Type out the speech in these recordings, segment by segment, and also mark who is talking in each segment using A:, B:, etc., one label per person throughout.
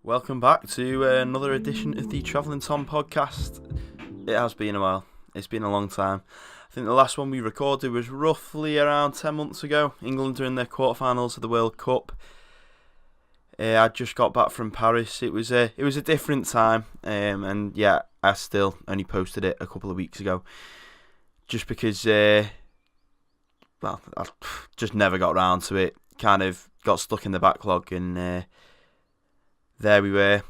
A: Welcome back to another edition of the Travelling Tom podcast. It has been a while. It's been a long time. I think the last one we recorded was roughly around 10 months ago. England are in their quarterfinals of the World Cup. I just got back from Paris. It was a different time, and yeah, I still only posted it a couple of weeks ago, just because I just never got round to it. Kind of got stuck in the backlog, and there we were.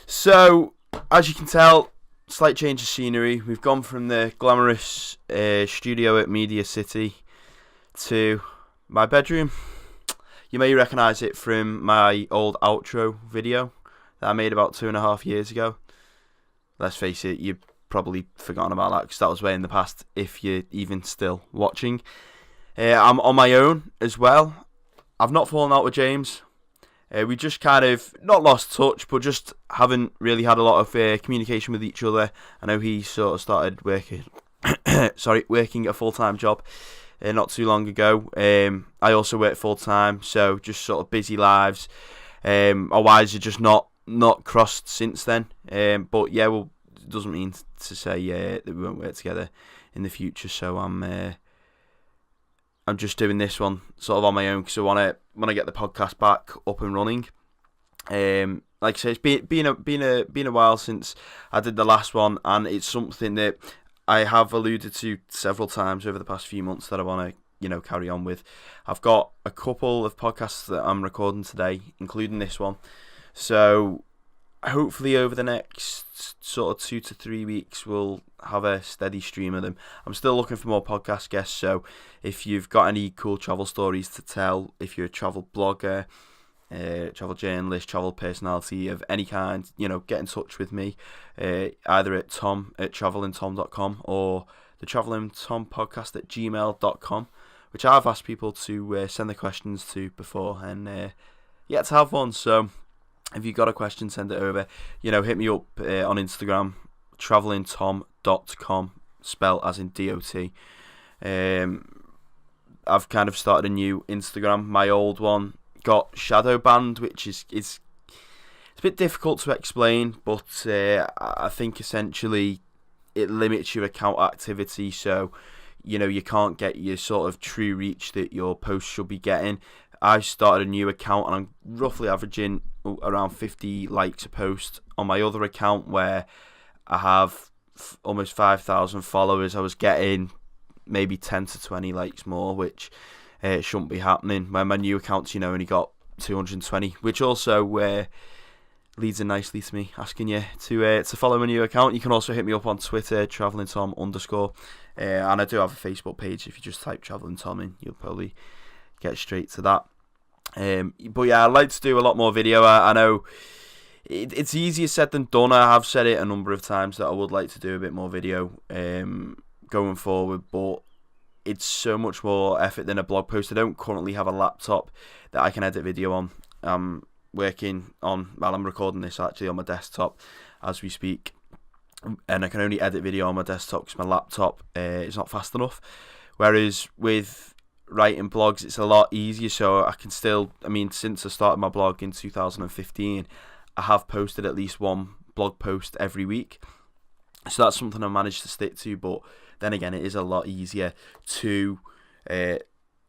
A: So, as you can tell, slight change of scenery. We've gone from the glamorous studio at Media City to my bedroom. You may recognise it from my old outro video that I made about 2.5 years ago. Let's face it, you've probably forgotten about that because that was way in the past, if you're even still watching. I'm on my own as well. I've not fallen out with James. We just kind of, not lost touch, but just haven't really had a lot of communication with each other. I know he sort of started working a full-time job not too long ago. I also work full-time, so just sort of busy lives. Our wires are just not crossed since then. But yeah, well, it doesn't mean to say that we won't work together in the future. So I'm just doing this one sort of on my own because I want to get the podcast back up and running. Like I say, it's been a while since I did the last one, and it's something that I have alluded to several times over the past few months that I want to carry on with. I've got a couple of podcasts that I'm recording today, including this one. So hopefully over the next sort of 2 to 3 weeks we'll have a steady stream of them. I'm still looking for more podcast guests, so if you've got any cool travel stories to tell, if you're a travel blogger, travel journalist, travel personality of any kind, get in touch with me, either at tom@travelingtom.com or the Travelling Tom podcast at gmail.com, which I've asked people to send their questions to before, and yet to have one. So if you've got a question, send it over. Hit me up on Instagram, travelingtom.com, spelled as in DOT. I've kind of started a new Instagram. My old one got shadow banned, which is it's a bit difficult to explain, but I think essentially it limits your account activity, so you can't get your sort of true reach that your posts should be getting. I started a new account and I'm roughly averaging around 50 likes a post. On my other account, where I have almost 5,000 followers, I was getting maybe 10 to 20 likes more, which shouldn't be happening. My new account's only got 220, which also leads in nicely to me asking you to follow my new account. You can also hit me up on Twitter, travelingtom_, and I do have a Facebook page. If you just type Travelling Tom in, you'll probably get straight to that. But yeah, I'd like to do a lot more video. I know it's easier said than done. I have said it a number of times that I would like to do a bit more video going forward, but it's so much more effort than a blog post. I don't currently have a laptop that I can edit video on. I'm working on, I'm recording this actually on my desktop as we speak, and I can only edit video on my desktop because my laptop is not fast enough. Whereas with writing blogs, it's a lot easier, so I can still, since I started my blog in 2015, I have posted at least one blog post every week, so that's something I managed to stick to. But then again, it is a lot easier to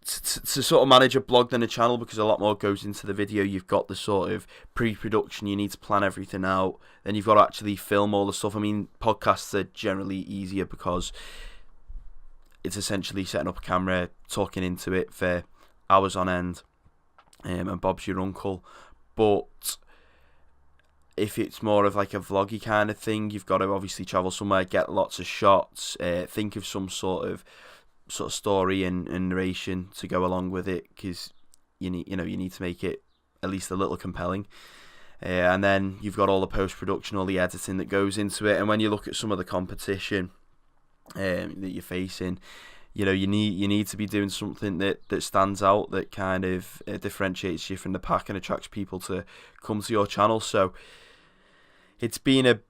A: sort of manage a blog than a channel, because a lot more goes into the video. You've got the sort of pre-production, you need to plan everything out, then you've got to actually film all the stuff. Podcasts are generally easier because it's essentially setting up a camera, talking into it for hours on end, and Bob's your uncle. But if it's more of like a vloggy kind of thing, you've got to obviously travel somewhere, get lots of shots, think of some sort of story and narration to go along with it, because you need to make it at least a little compelling. And then you've got all the post-production, all the editing that goes into it. And when you look at some of the competition that you're facing, you need to be doing something that stands out, that kind of differentiates you from the pack and attracts people to come to your channel. So it's been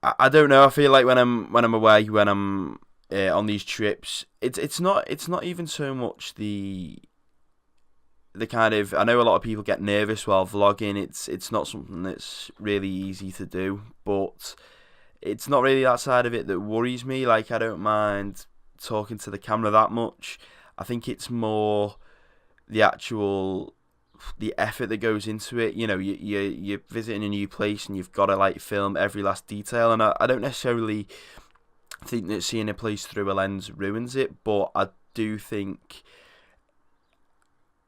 A: I don't know, I feel like when I'm away, when I'm on these trips, it's not even so much the the kind of, I know a lot of people get nervous while vlogging. It's not something that's really easy to do, but it's not really that side of it that worries me. Like, I don't mind talking to the camera that much. I think it's more the effort that goes into it. You know, you're visiting a new place and you've got to like film every last detail, and I don't necessarily think that seeing a place through a lens ruins it, but I do think,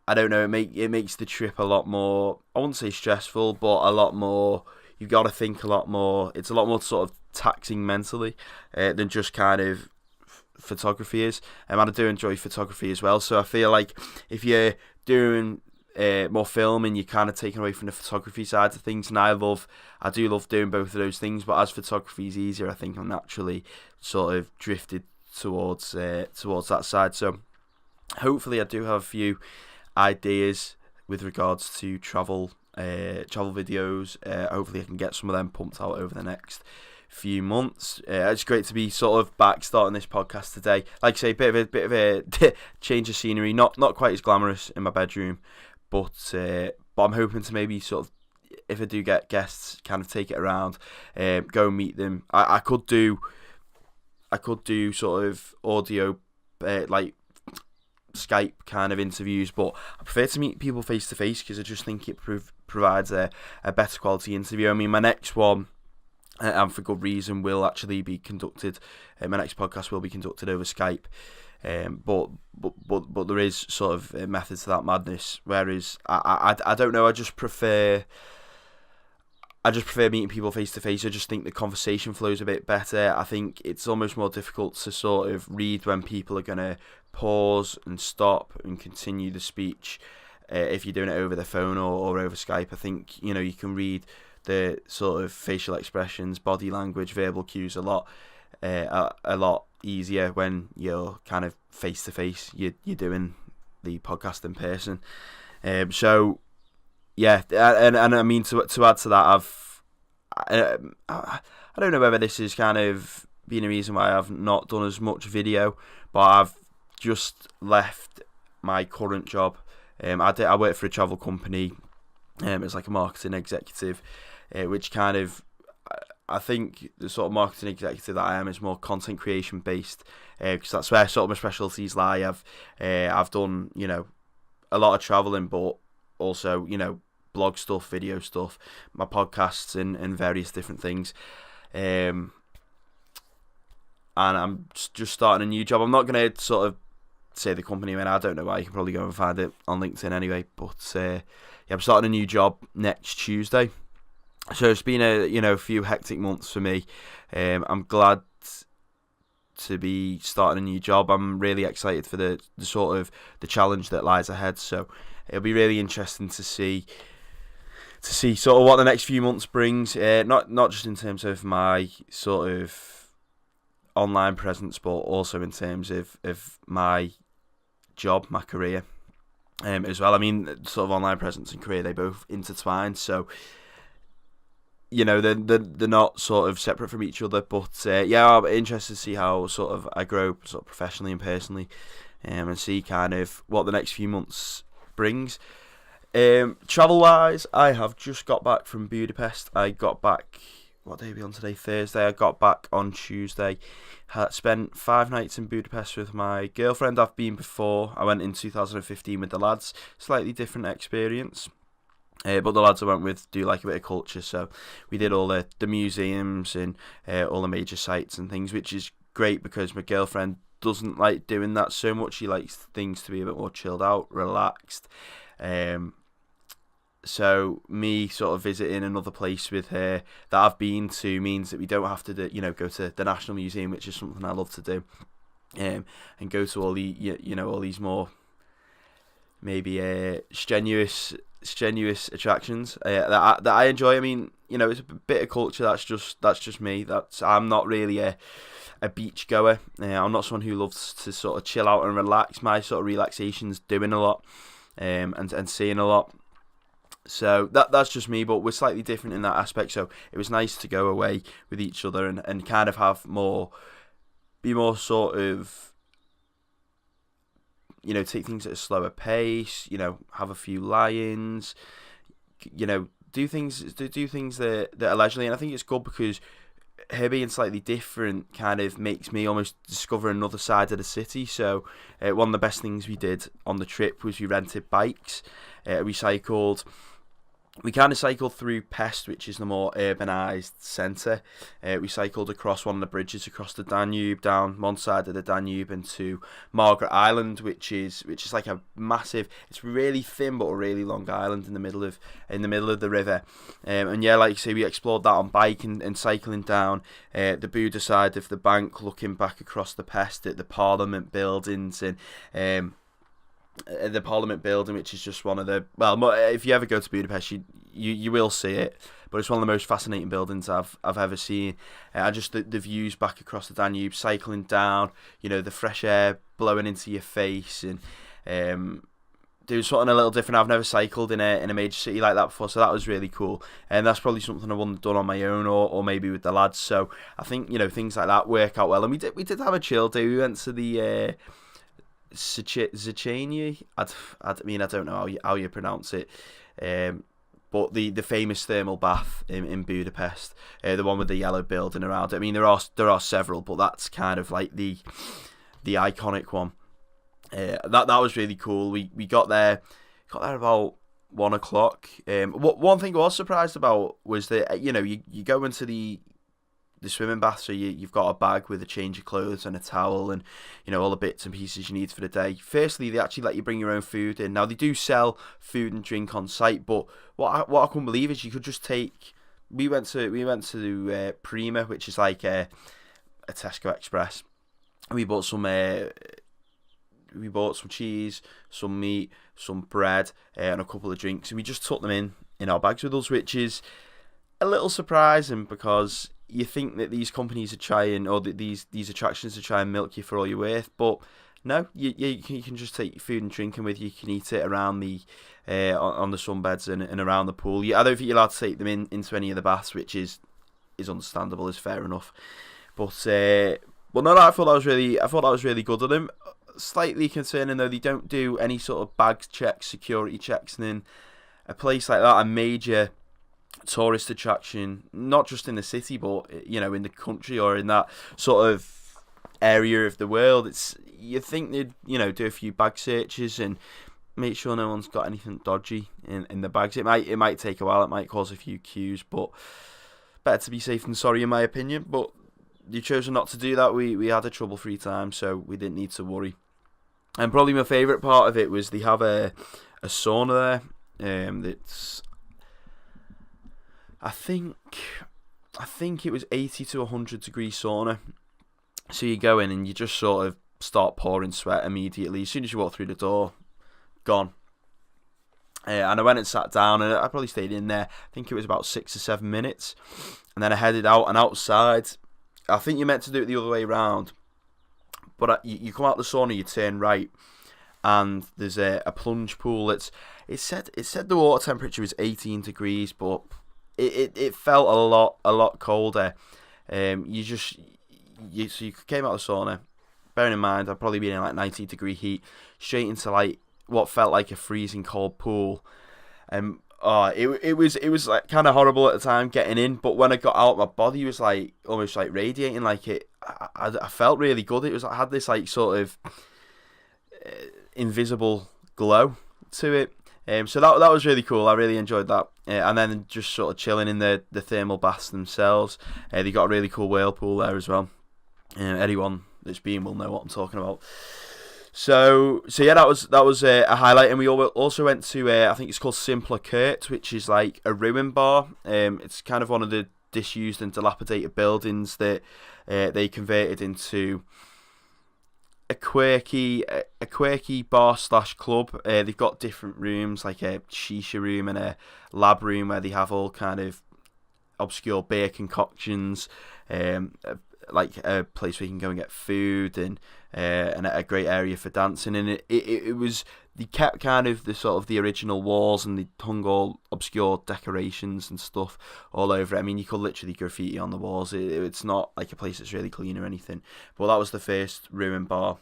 A: I don't know, it makes the trip a lot more, I wouldn't say stressful, but a lot more, you've got to think a lot more. It's a lot more sort of taxing mentally than just kind of photography is. And I do enjoy photography as well, so I feel like if you're doing more filming, you're kind of taking away from the photography side of things, and I do love doing both of those things, but as photography is easier, I think I'm naturally sort of drifted towards that side. So hopefully I do have a few ideas with regards to travel videos. Hopefully I can get some of them pumped out over the next few months. It's great to be sort of back starting this podcast today. Like I say, bit of a change of scenery. Not quite as glamorous in my bedroom, but I'm hoping to maybe sort of, if I do get guests, kind of take it around, go and meet them. I could do sort of audio, like Skype kind of interviews, but I prefer to meet people face to face because I just think it provides a better quality interview. I mean, my next one, and for good reason, will actually be conducted. My next podcast will be conducted over Skype, but there is sort of a method to that madness. Whereas I don't know. I just prefer meeting people face to face. I just think the conversation flows a bit better. I think it's almost more difficult to sort of read when people are going to pause and stop and continue the speech if you're doing it over the phone or over Skype. I think, you know, you can read the sort of facial expressions, body language, verbal cues a lot easier when you're kind of face to face. You're doing the podcast in person. So yeah, and I mean to add to that, I don't know whether this is kind of been a reason why I've not done as much video, but I've just left my current job. I work for a travel company. It's like a marketing executive, which kind of, I think the sort of marketing executive that I am is more content creation based, because that's where sort of my specialties lie. I've done, you know, a lot of traveling, but also, you know, blog stuff, video stuff, my podcasts and various different things. And I'm just starting a new job. I'm not going to sort of say the company, I mean, I don't know why. You can probably go and find it on LinkedIn anyway. But yeah, I'm starting a new job next Tuesday. So it's been a few hectic months for me. I'm glad to be starting a new job. I'm really excited for the sort of the challenge that lies ahead. So it'll be really interesting to see sort of what the next few months brings. Not just in terms of my sort of online presence, but also in terms of my job, my career as well. I mean, sort of online presence and career, they both intertwine. So, you know, they're not sort of separate from each other. But yeah, I'm interested to see how sort of I grow sort of professionally and personally, and see kind of what the next few months brings. Travel wise, I have just got back from Budapest. I got back, what day are we on today? Thursday. I got back on Tuesday. Spent 5 nights in Budapest with my girlfriend. I've been before. I went in 2015 with the lads. Slightly different experience. But the lads I went with do like a bit of culture, so we did all the museums and all the major sites and things, which is great because my girlfriend doesn't like doing that so much. She likes things to be a bit more chilled out, relaxed. So me sort of visiting another place with her that I've been to means that we don't have to go to the National Museum, which is something I love to do, and go to all the all these more maybe strenuous attractions that I enjoy. I mean, it's a bit of culture. That's just me. I'm not really a beach goer. I'm not someone who loves to sort of chill out and relax. My sort of relaxation's doing a lot, and seeing a lot. So that's just me, but we're slightly different in that aspect. So it was nice to go away with each other and kind of have be more sort of take things at a slower pace. Have a few lie-ins. Do things that are leisurely, and I think it's good because her being slightly different kind of makes me almost discover another side of the city. So one of the best things we did on the trip was we rented bikes. We kind of cycled through Pest, which is the more urbanised centre. We cycled across one of the bridges across the Danube, down one side of the Danube, into Margaret Island, which is like a massive. It's really thin but a really long island in the middle of the river. And yeah, like you say, we explored that on bike and cycling down the Buda side of the bank, looking back across the Pest at the Parliament buildings and. The Parliament building, which is just one of the if you ever go to Budapest, you will see it, but it's one of the most fascinating buildings I've ever seen. And just the views back across the Danube, cycling down, the fresh air blowing into your face, and doing something a little different. I've never cycled in a major city like that before, so that was really cool. And that's probably something I wouldn't have done on my own or maybe with the lads. So I think things like that work out well. And we did have a chill day. We went to the Zicenia. I don't know how you pronounce it, but the famous thermal bath in Budapest, the one with the yellow building around it. I mean, there are several, but that's kind of like the iconic one. That was really cool. We got there about 1 o'clock. One thing I was surprised about was that you go into the swimming bath, so you've got a bag with a change of clothes and a towel and all the bits and pieces you need for the day. Firstly, they actually let you bring your own food in. Now they do sell food and drink on site, but what I couldn't believe is you could just take. We went to Prima, which is like a Tesco Express. We bought some cheese, some meat, some bread, and a couple of drinks, and we just took them in our bags with us, which is a little surprising because you think that these companies are trying, or that these attractions are trying to milk you for all you're worth, but no, you can just take your food and drinking with you. You can eat it around the on the sunbeds and around the pool. I don't think you're allowed to take them into any of the baths, which is understandable, is fair enough. But no, I thought that was really good of them. Slightly concerning though, they don't do any sort of bag checks, security checks, and in a place like that, a major tourist attraction, not just in the city but in the country or in that sort of area of the world, you think they'd do a few bag searches and make sure no one's got anything dodgy in the bags. It might take a while, it might cause a few queues, but better to be safe than sorry in my opinion. But they chose not to do that. We had a trouble-free time, so we didn't need to worry. And probably my favourite part of it was they have a sauna there. That's I think it was 80 to 100 degree sauna. So you go in and you just sort of start pouring sweat immediately. As soon as you walk through the door, gone. And I went and sat down, and I probably stayed in there. I think it was about 6 or 7 minutes. And then I headed out, and outside, I think you're meant to do it the other way around. But you come out the sauna, you turn right, and there's a plunge pool. It said the water temperature was 18 degrees, but it felt a lot colder. So you came out of the sauna, bearing in mind I'd probably been in like 90 degree heat, straight into like what felt like a freezing cold pool. It was like kind of horrible at the time getting in, but when I got out, my body was like almost like radiating. Like I felt really good. It was I had this like sort of invisible glow to it. So that was really cool. I really enjoyed that. And then just sort of chilling in the thermal baths themselves. They got a really cool whirlpool there as well. Anyone that's been will know what I'm talking about. So yeah, that was a highlight. And we also went to I think it's called Simpler Kurt, which is like a ruin bar. It's kind of one of the disused and dilapidated buildings that they converted into a quirky bar / club. They've got different rooms, like a shisha room and a lab room where they have all kind of obscure beer concoctions, like a place where you can go and get food, and a great area for dancing. And it was, they kept kind of the sort of the original walls, and they hung all obscure decorations and stuff all over it. I mean, you could literally graffiti on the walls. It's not like a place that's really clean or anything. But that was the first ruin bar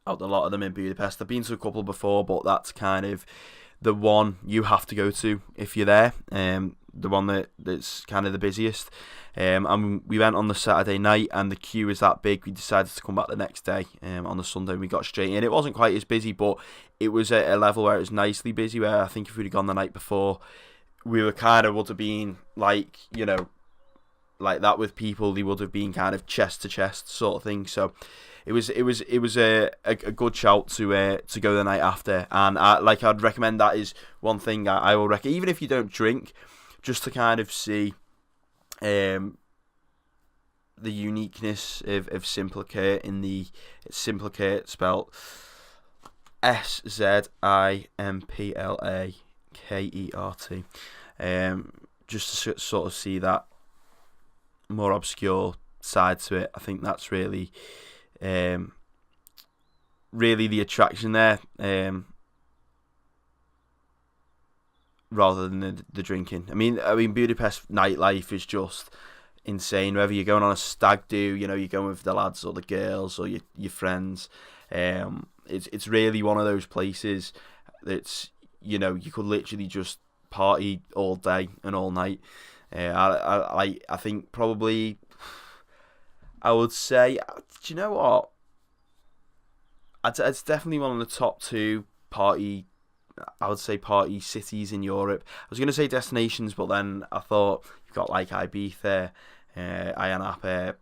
A: out a lot of them in Budapest. I've been to a couple before, but that's kind of the one you have to go to if you're there. The one that's kind of the busiest. And we went on the Saturday night, and the queue is that big. We decided to come back the next day. On the Sunday, we got straight in. It wasn't quite as busy, but it was at a level where it was nicely busy. Where I think if we'd have gone the night before, we would have been like, like that with people. They would have been kind of chest to chest sort of thing. So it was a good shout to go the night after, and I'd recommend that is one thing I will recommend, even if you don't drink, just to kind of see the uniqueness of Simplicate in the Simplicate spelled SZIMPLAKERT, just to sort of see that more obscure side to it. I think that's really the attraction there, rather than the drinking. I mean, Budapest nightlife is just insane. Whether you're going on a stag do, you're going with the lads or the girls or your friends. It's really one of those places that's, you could literally just party all day and all night. I think probably, I would say, do you know what? It's definitely one of the top two party cities in Europe. I was going to say destinations, but then I thought you've got like Ibiza, Ayia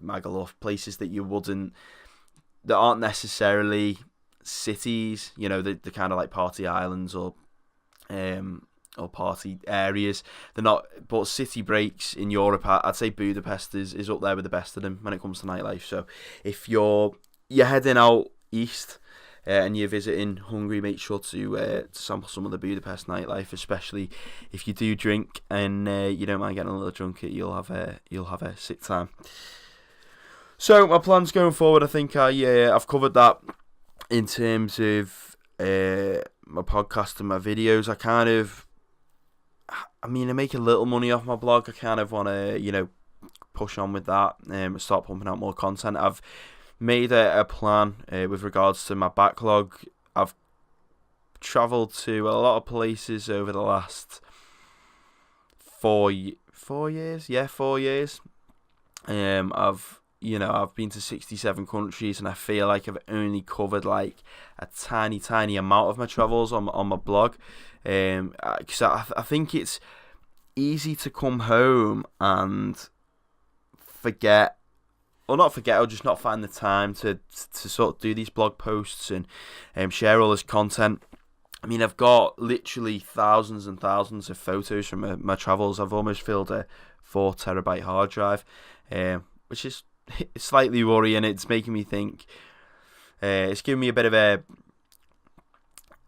A: Magaluf, places that aren't necessarily cities, the kind of like party islands or party areas. They're not, but city breaks in Europe, I'd say Budapest is up there with the best of them when it comes to nightlife. So if you're heading out east, and you're visiting Hungary, make sure to sample some of the Budapest nightlife, especially if you do drink and you don't mind getting a little drunk. You'll have a sick time. So my plans going forward, I think I've covered that in terms of my podcast and my videos. I make a little money off my blog. I kind of want to push on with that and start pumping out more content. I've made a plan with regards to my backlog. I've travelled to a lot of places over the last 4 years. Yeah, 4 years. I've been to 67 countries, and I feel like I've only covered like a tiny amount of my travels on my blog. Because I think it's easy to come home and forget, or just not find the time to sort of do these blog posts and share all this content. I mean, I've got literally thousands and thousands of photos from my travels. I've almost filled a 4 terabyte hard drive, which is slightly worrying. It's making me think. It's giving me a bit of a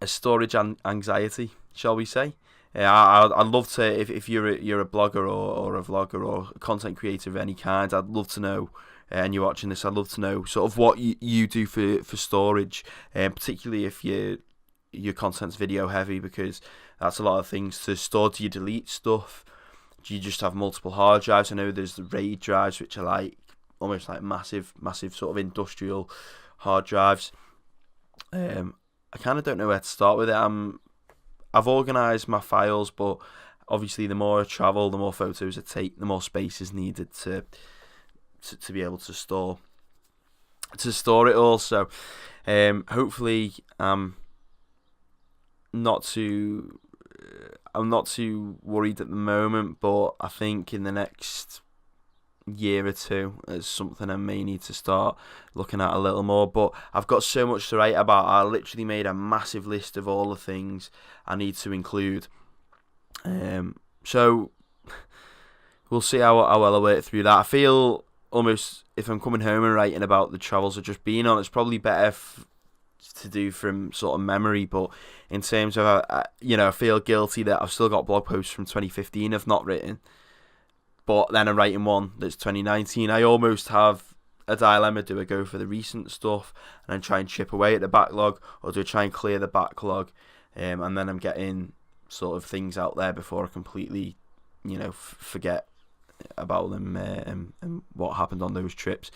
A: storage anxiety, shall we say. I'd love to, if you're a blogger or a vlogger or a content creator of any kind, I'd love to know, and you're watching this, I'd love to know sort of what you do for storage, particularly if your content's video heavy, because that's a lot of things to store. Do you delete stuff? Do you just have multiple hard drives? I know there's the RAID drives, which are like almost like massive sort of industrial hard drives. I kind of don't know where to start with it. I've organised my files, but obviously the more I travel, the more photos I take, the more space is needed to be able to store it all. So hopefully I'm not too worried at the moment, but I think in the next year or two it's something I may need to start looking at a little more. But I've got so much to write about. I literally made a massive list of all the things I need to include, so we'll see how well I work through that. I feel almost, if I'm coming home and writing about the travels I've just been on, it's probably better to do from sort of memory. But in terms of I feel guilty that I've still got blog posts from 2015 I've not written, but then I'm writing one that's 2019. I almost have a dilemma. Do I go for the recent stuff and then try and chip away at the backlog, or do I try and clear the backlog, and then I'm getting sort of things out there before I completely, forget about them and what happened on those trips.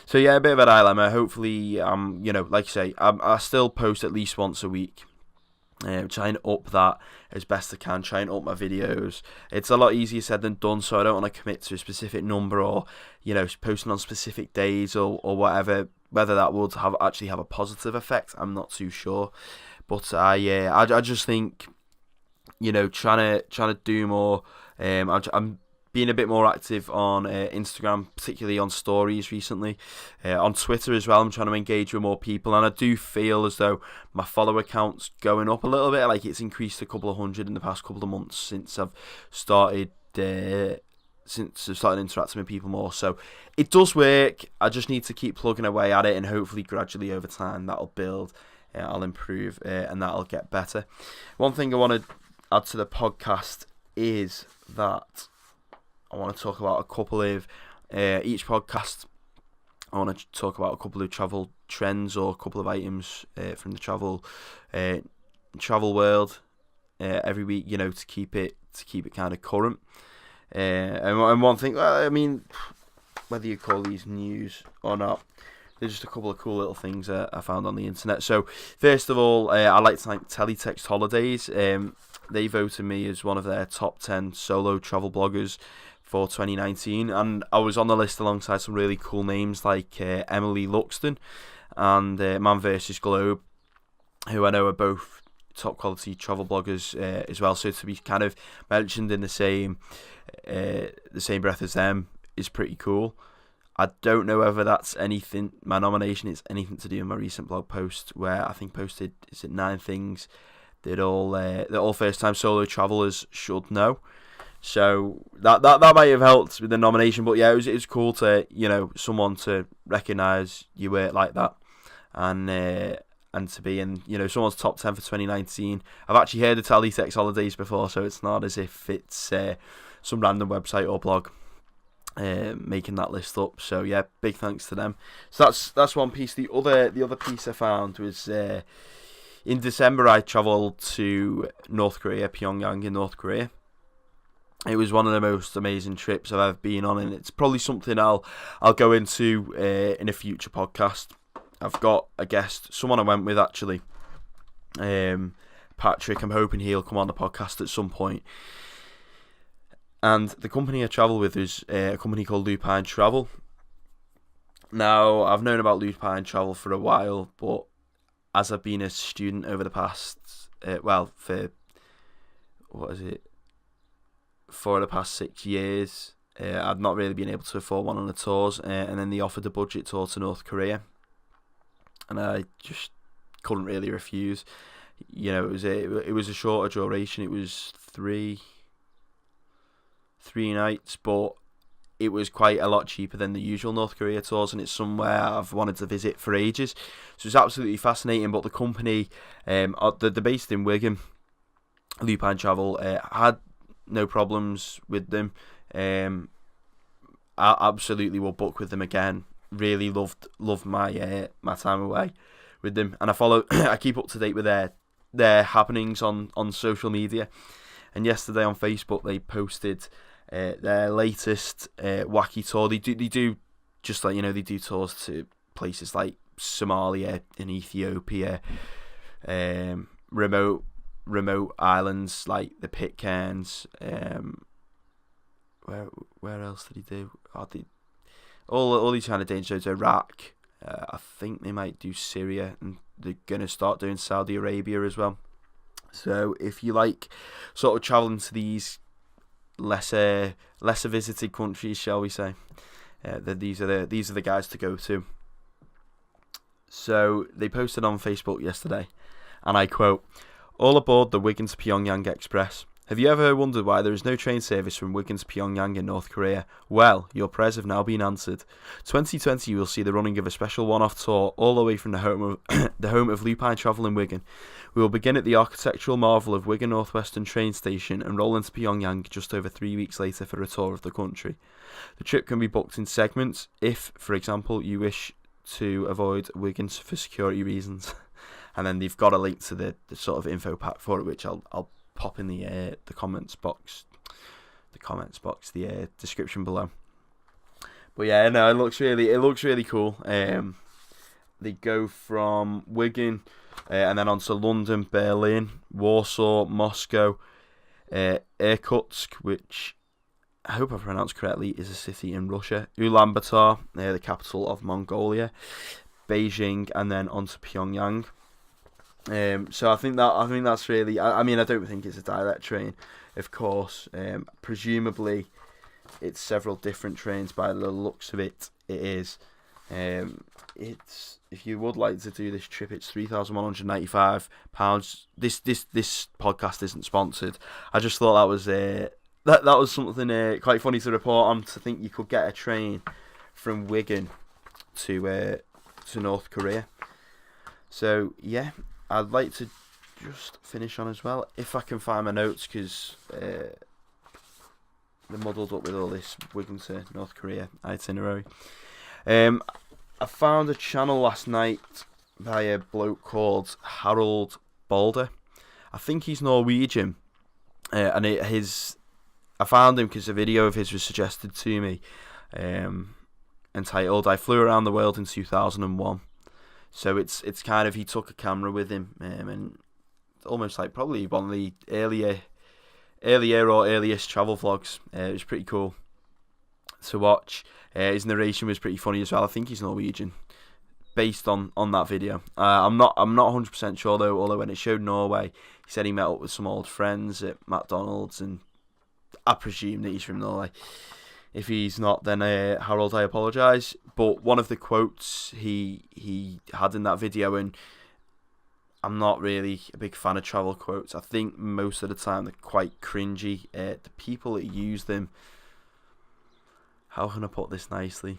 A: So yeah, a bit of a dilemma. Hopefully, like you say, I still post at least once a week. Try and up that as best I can. Try and up my videos. It's a lot easier said than done, so I don't want to commit to a specific number or posting on specific days or whatever. Whether that would actually have a positive effect, I'm not too sure. But I just think trying to do more. I'm being a bit more active on Instagram, particularly on stories recently. On Twitter as well, I'm trying to engage with more people, and I do feel as though my follower count's going up a little bit. Like, it's increased a couple of hundred in the past couple of months since I've started interacting with people more. So it does work. I just need to keep plugging away at it, and hopefully gradually over time that'll build, I'll improve, and that'll get better. One thing I want to add to the podcast is that I want to talk about a couple of each podcast. I want to talk about a couple of travel trends or a couple of items from the travel world every week. To keep it kind of current. And one thing, I mean, whether you call these news or not, there's just a couple of cool little things I found on the internet. So first of all, I like to thank Teletext Holidays. They voted me as one of their top 10 solo travel bloggers for 2019, and I was on the list alongside some really cool names like Emily Luxton and Man vs Globe, who I know are both top quality travel bloggers as well. So to be kind of mentioned in the same breath as them is pretty cool. I don't know whether that's anything. My nomination is anything to do with my recent blog post, where I think posted 9 things that all first time solo travelers should know. So that might have helped with the nomination, but yeah, it was cool to someone to recognise your work like that, and to be in someone's top 10 for 2019. I've actually heard of Teletext Holidays before, so it's not as if it's some random website or blog making that list up. So yeah, big thanks to them. So that's one piece. The other piece I found was in December I travelled to North Korea, Pyongyang in North Korea. It was one of the most amazing trips I've ever been on, and it's probably something I'll go into in a future podcast. I've got a guest, someone I went with actually, Patrick. I'm hoping he'll come on the podcast at some point. And the company I travel with is a company called Lupine Travel. Now, I've known about Lupine Travel for a while, but as I've been a student over the past, for the past 6 years, I've not really been able to afford one on the tours, and then they offered a budget tour to North Korea, and I just couldn't really refuse. It was a shorter duration. It was three nights, but it was quite a lot cheaper than the usual North Korea tours, and it's somewhere I've wanted to visit for ages. So it's absolutely fascinating. But the company, they're based in Wigan, Lupine Travel, had no problems with them. I absolutely will book with them again. Really loved my time away with them, and I keep up to date with their happenings on social media. And yesterday on Facebook they posted their latest wacky tour. They do just like they do tours to places like Somalia and Ethiopia, remote islands like the Pitcairns. Where else did he do? All these kind of danger zones. Iraq. I think they might do Syria, and they're gonna start doing Saudi Arabia as well. So if you like sort of travelling to these lesser visited countries, shall we say, these are the guys to go to. So they posted on Facebook yesterday, and I quote, "All aboard the Wigan to Pyongyang Express. Have you ever wondered why there is no train service from Wigan to Pyongyang in North Korea? Well, your prayers have now been answered. 2020 will see the running of a special one-off tour all the way from the home of Lupine Travel in Wigan. We will begin at the architectural marvel of Wigan Northwestern train station and roll into Pyongyang just over 3 weeks later for a tour of the country. The trip can be booked in segments if, for example, you wish to avoid Wigan for security reasons." And then they've got a link to the sort of info pack for it, which I'll pop in the comments box the comments box, the description below. But yeah, no, it looks really cool. They go from Wigan and then on to London, Berlin, Warsaw, Moscow, Irkutsk, which I hope I pronounced correctly, is a city in Russia, Ulaanbaatar, the capital of Mongolia, Beijing, and then on to Pyongyang. So I think that's really. I mean, I don't think it's a direct train, of course. Presumably, it's several different trains by the looks of it. It is. It's, if you would like to do this trip, it's £3,195. This podcast isn't sponsored. I just thought that was that was something quite funny to report on. To think you could get a train from Wigan to North Korea. So yeah, I'd like to just finish on as well, if I can find my notes, because they're muddled up with all this Wigan to North Korea itinerary. I found a channel last night by a bloke called Harold Balder. I think he's Norwegian, and I found him because a video of his was suggested to me, entitled "I Flew Around the World in 2001." So it's kind of, he took a camera with him, and almost like probably one of the earlier or earliest travel vlogs. It was pretty cool to watch. His narration was pretty funny as well. I think he's Norwegian, based on that video. I'm not 100% sure though. Although when it showed Norway, he said he met up with some old friends at McDonald's, and I presume that he's from Norway. If he's not, then Harold, I apologise. But one of the quotes he had in that video, and I'm not really a big fan of travel quotes. I think most of the time they're quite cringy. The people that use them, how can I put this nicely?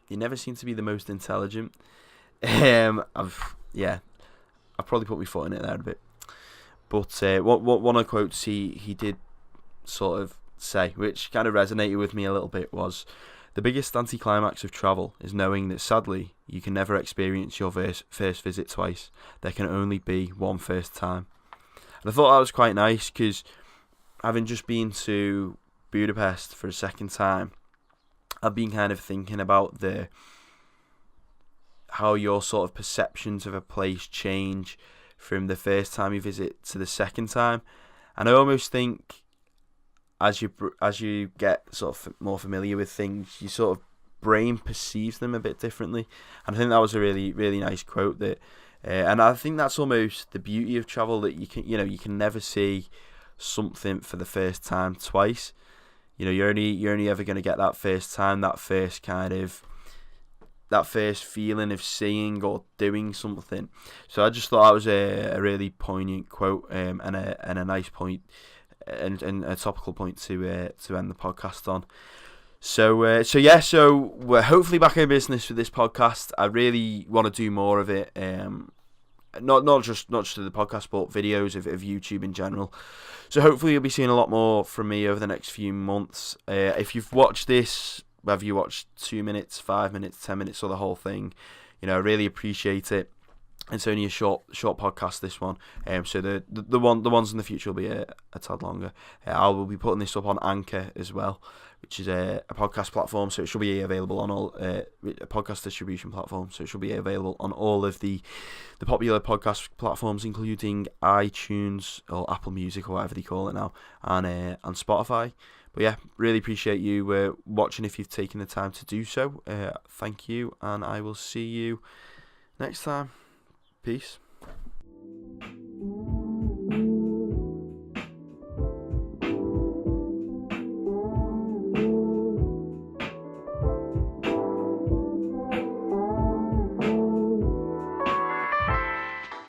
A: They never seem to be the most intelligent. I've probably put my foot in it there a bit. But what one of the quotes he did sort of say, which kind of resonated with me a little bit, was, "The biggest anticlimax of travel is knowing that sadly you can never experience your first visit twice. There can only be one first time." And I thought that was quite nice, because having just been to Budapest for a second time, I've been kind of thinking about how your sort of perceptions of a place change from the first time you visit to the second time. And I almost think as you get sort of more familiar with things, your sort of brain perceives them a bit differently. And I think that was a really, really nice quote. And I think that's almost the beauty of travel, that you can never see something for the first time twice. You're only ever going to get that first time, that first feeling of seeing or doing something. So I just thought that was a really poignant quote, and a nice point, and a topical point to end the podcast on. So we're hopefully back in business with this podcast. I really want to do more of it. Not just to the podcast, but videos of YouTube in general. So hopefully you'll be seeing a lot more from me over the next few months. If you've watched this, whether you watched 2 minutes, 5 minutes, 10 minutes, or the whole thing, I really appreciate it. It's only a short podcast, this one. So the ones in the future will be a tad longer. I will be putting this up on Anchor as well, which is a podcast platform. So it should be available on all a podcast distribution platform. So it should be available on all of the popular podcast platforms, including iTunes or Apple Music or whatever they call it now, and Spotify. But yeah, really appreciate you watching if you've taken the time to do so. Thank you, and I will see you next time. Peace.